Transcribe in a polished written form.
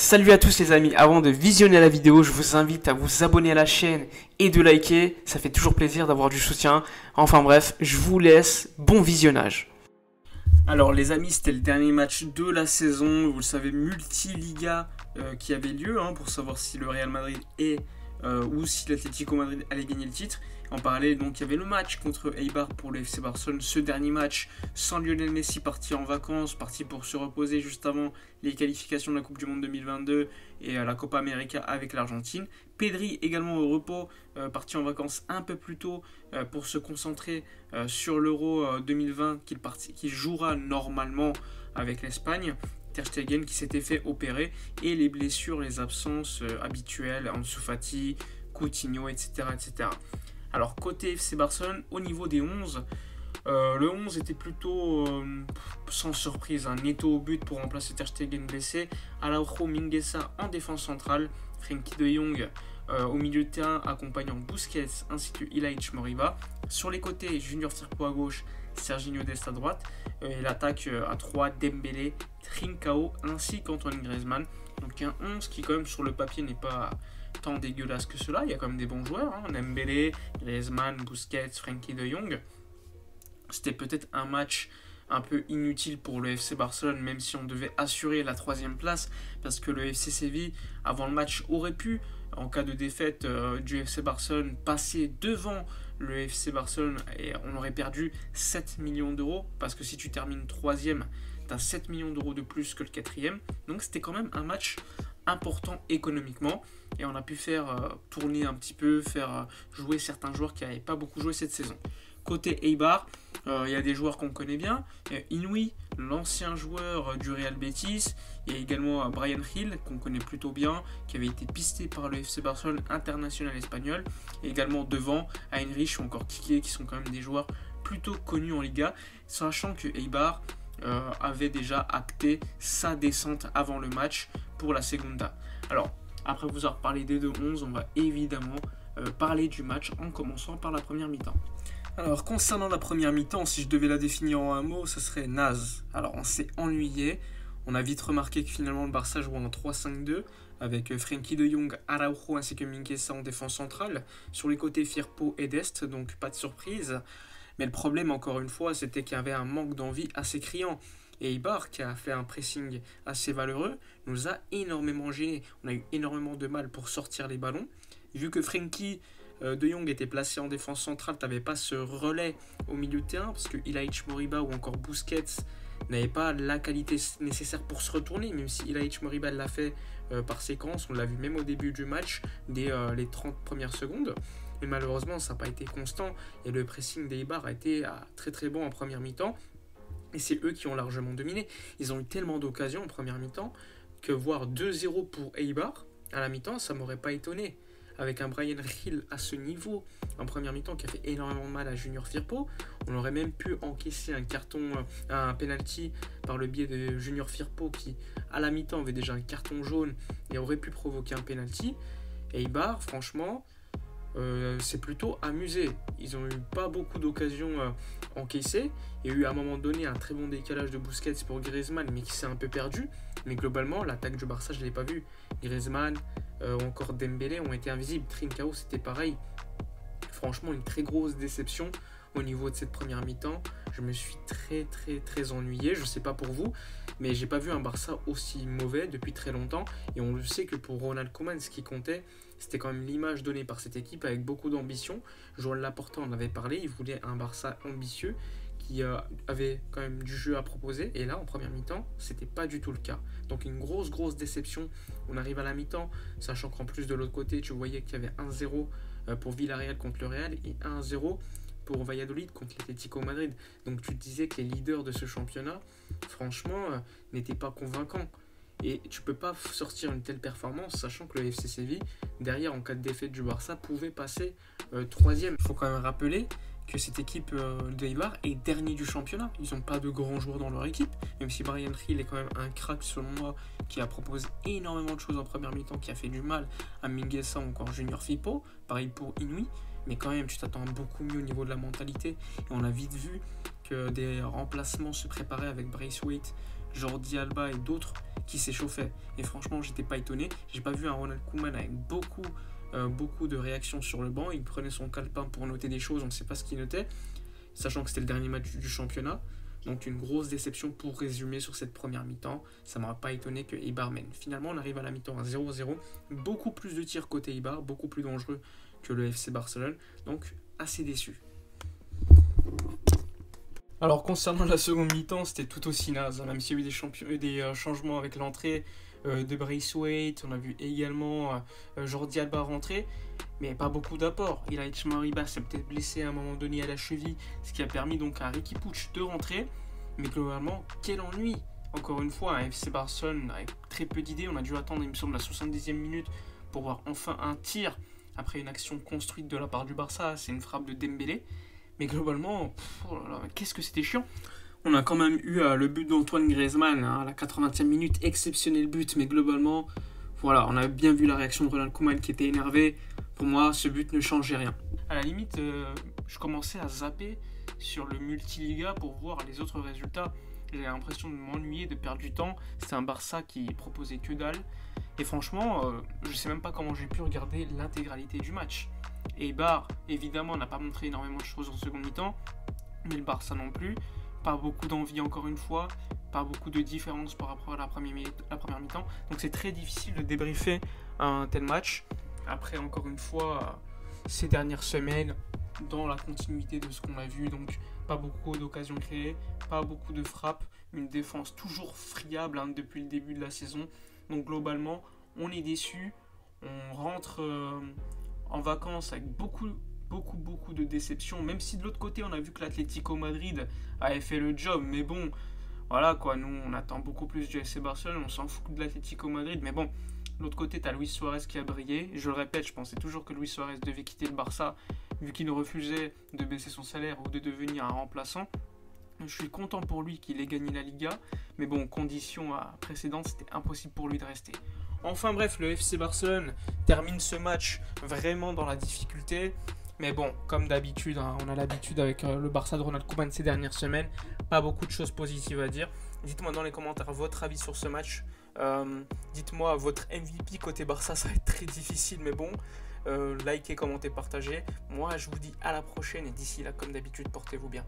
Salut à tous les amis, avant de visionner la vidéo, je vous invite à vous abonner à la chaîne et de liker, ça fait toujours plaisir d'avoir du soutien. Enfin bref, je vous laisse, bon visionnage. Alors les amis, c'était le dernier match de la saison, vous le savez, multi-liga qui avait lieu pour savoir si le Real Madrid ou si l'Atlético Madrid allait gagner le titre. En parallèle, donc il y avait le match contre Eibar pour le FC Barcelone, ce dernier match sans Lionel Messi, parti en vacances, parti pour se reposer juste avant les qualifications de la Coupe du Monde 2022 et la Copa América avec l'Argentine. Pedri également au repos, parti en vacances un peu plus tôt pour se concentrer sur l'Euro 2020 qu'il jouera normalement avec l'Espagne. Ter Stegen qui s'était fait opérer, et les blessures, les absences habituelles, Ansu Fati, Coutinho, etc., etc. Alors côté FC Barcelone, au niveau des 11, le 11 était plutôt sans surprise. Neto au but pour remplacer Ter Stegen blessé, Araujo, Mingueza en défense centrale, Frenkie de Jong au milieu de terrain accompagnant Busquets ainsi que Ilaix Moriba. Sur les côtés, Junior Firpo à gauche, Serginho Dest à droite, et l'attaque à 3, Dembélé, Trincao ainsi qu'Antoine Griezmann. Donc un 11 qui quand même sur le papier n'est pas tant dégueulasse que cela, il y a quand même des bons joueurs, Dembélé, Griezmann, Busquets, Frenkie de Jong. C'était peut-être un match un peu inutile pour le FC Barcelone, même si on devait assurer la 3e place, parce que le FC Séville, avant le match, aurait pu, en cas de défaite du FC Barcelone, passer devant le FC Barcelone, et on aurait perdu 7 millions d'euros, parce que si tu termines 3e, tu as 7 millions d'euros de plus que le 4e, donc c'était quand même un match important économiquement, et on a pu faire tourner un petit peu, faire jouer certains joueurs qui n'avaient pas beaucoup joué cette saison. Côté Eibar, il y a des joueurs qu'on connaît bien. Inouï, l'ancien joueur du Real Betis. Il y a également Bryan Gil, qu'on connaît plutôt bien, qui avait été pisté par le FC Barcelone international espagnol. Et également devant, Heinrich ou encore Kike, qui sont quand même des joueurs plutôt connus en Liga, sachant que Eibar avait déjà acté sa descente avant le match pour la Segunda. Alors, après vous avoir parlé des deux 11, on va évidemment parler du match en commençant par la première mi-temps. Alors concernant la première mi-temps, si je devais la définir en un mot, ce serait naze. Alors on s'est ennuyé, on a vite remarqué que finalement le Barça jouait en 3-5-2 avec Frenkie de Jong, Araujo ainsi que Mingueza en défense centrale. Sur les côtés Firpo et Dest, donc pas de surprise. Mais le problème encore une fois, c'était qu'il y avait un manque d'envie assez criant. Et Eibar, qui a fait un pressing assez valeureux, nous a énormément gênés. On a eu énormément de mal pour sortir les ballons. Vu que Frenkie de Jong était placé en défense centrale, tu n'avais pas ce relais au milieu de terrain, parce que Ilaix Moriba ou encore Busquets n'avaient pas la qualité nécessaire pour se retourner, même si Ilaix Moriba l'a fait par séquence, on l'a vu même au début du match, dès les 30 premières secondes. Mais malheureusement, ça n'a pas été constant, et le pressing d'Eibar a été très très bon en première mi-temps, et c'est eux qui ont largement dominé. Ils ont eu tellement d'occasions en première mi-temps, que voir 2-0 pour Eibar à la mi-temps, ça ne m'aurait pas étonné. Avec un Bryan Gil à ce niveau en première mi-temps qui a fait énormément de mal à Junior Firpo, on aurait même pu encaisser un penalty par le biais de Junior Firpo qui à la mi-temps avait déjà un carton jaune et aurait pu provoquer un penalty. Et Eibar, franchement, c'est plutôt amusé. Ils n'ont eu pas beaucoup d'occasions encaissées. Il y a eu à un moment donné un très bon décalage de Busquets pour Griezmann, mais qui s'est un peu perdu. Mais globalement, l'attaque du Barça, je ne l'ai pas vu. Griezmann ou encore Dembélé ont été invisibles. Trincao, c'était pareil. Franchement, une très grosse déception au niveau de cette première mi-temps. Je me suis très ennuyé. Je ne sais pas pour vous, mais j'ai pas vu un Barça aussi mauvais depuis très longtemps. Et on le sait que pour Ronald Koeman, ce qui comptait, c'était quand même l'image donnée par cette équipe avec beaucoup d'ambition. Joël Laporta en avait parlé. Il voulait un Barça ambitieux qui avait quand même du jeu à proposer, et là en première mi-temps c'était pas du tout le cas, donc une grosse déception. On arrive à la mi-temps, sachant qu'en plus de l'autre côté tu voyais qu'il y avait 1-0 pour Villarreal contre le Real et 1-0 pour Valladolid contre l'Atlético Madrid, donc tu te disais que les leaders de ce championnat franchement n'étaient pas convaincants, et tu peux pas sortir une telle performance sachant que le FC Séville derrière en cas de défaite du Barça pouvait passer 3e. Il faut quand même rappeler que cette équipe d'Eibar est dernier du championnat. Ils n'ont pas de grands joueurs dans leur équipe, même si Bryan Gil est quand même un crack selon moi, qui a proposé énormément de choses en première mi-temps, qui a fait du mal à Mingueza ou encore Junior Firpo, pareil pour Inouï, mais quand même tu t'attends beaucoup mieux au niveau de la mentalité, et on a vite vu que des remplacements se préparaient avec Braithwaite Jordi Alba et d'autres qui s'échauffaient. Et franchement, j'étais pas étonné. J'ai pas vu un Ronald Koeman avec beaucoup de réactions sur le banc. Il prenait son calepin pour noter des choses, on ne sait pas ce qu'il notait, sachant que c'était le dernier match du championnat. Donc une grosse déception pour résumer sur cette première mi-temps. Ça ne m'a pas étonné que Eibar mène. Finalement, on arrive à la mi-temps à 0-0. Beaucoup plus de tirs côté Eibar, beaucoup plus dangereux que le FC Barcelone. Donc assez déçu. Alors concernant la seconde mi-temps, c'était tout aussi naze, même s'il y a eu des changements avec l'entrée de Braithwaite, on a vu également Jordi Alba rentrer, mais pas beaucoup d'apports. Ilaix Moriba s'est peut-être blessé à un moment donné à la cheville, ce qui a permis donc à Riqui Puig de rentrer, mais globalement, quel ennui. Encore une fois, un FC Barcelone avec très peu d'idées, on a dû attendre, il me semble, la 70e minute pour voir enfin un tir après une action construite de la part du Barça, c'est une frappe de Dembélé. Mais globalement, qu'est-ce que c'était chiant. On a quand même eu le but d'Antoine Griezmann à la 80e minute, exceptionnel but, mais globalement, voilà, on a bien vu la réaction de Ronald Koeman qui était énervé. Pour moi, ce but ne changeait rien. À la limite, je commençais à zapper sur le multiliga pour voir les autres résultats. J'avais l'impression de m'ennuyer, de perdre du temps. C'était un Barça qui proposait que dalle. Et franchement, je sais même pas comment j'ai pu regarder l'intégralité du match. Eibar, évidemment, n'a pas montré énormément de choses en seconde mi-temps, mais le Barça non plus. Pas beaucoup d'envie encore une fois, pas beaucoup de différence par rapport à la première mi-temps. Donc c'est très difficile de débriefer un tel match. Après, encore une fois, ces dernières semaines, dans la continuité de ce qu'on a vu, donc pas beaucoup d'occasions créées, pas beaucoup de frappes, une défense toujours friable depuis le début de la saison. Donc globalement, on est déçu, on rentre en vacances avec beaucoup de déceptions, même si de l'autre côté on a vu que l'Atlético Madrid avait fait le job, mais bon, voilà quoi, nous on attend beaucoup plus du FC Barcelone, on s'en fout de l'Atlético Madrid, mais bon, de l'autre côté t'as Luis Suarez qui a brillé, je le répète, je pensais toujours que Luis Suarez devait quitter le Barça, vu qu'il refusait de baisser son salaire ou de devenir un remplaçant. Je suis content pour lui qu'il ait gagné la Liga, mais bon, condition précédente, c'était impossible pour lui de rester. Enfin bref, le FC Barcelone termine ce match vraiment dans la difficulté. Mais bon, comme d'habitude, on a l'habitude avec le Barça de Ronald Koeman ces dernières semaines. Pas beaucoup de choses positives à dire. Dites-moi dans les commentaires votre avis sur ce match. Dites-moi votre MVP côté Barça, ça va être très difficile, mais bon. Likez, commentez, partagez. Moi, je vous dis à la prochaine et d'ici là, comme d'habitude, portez-vous bien.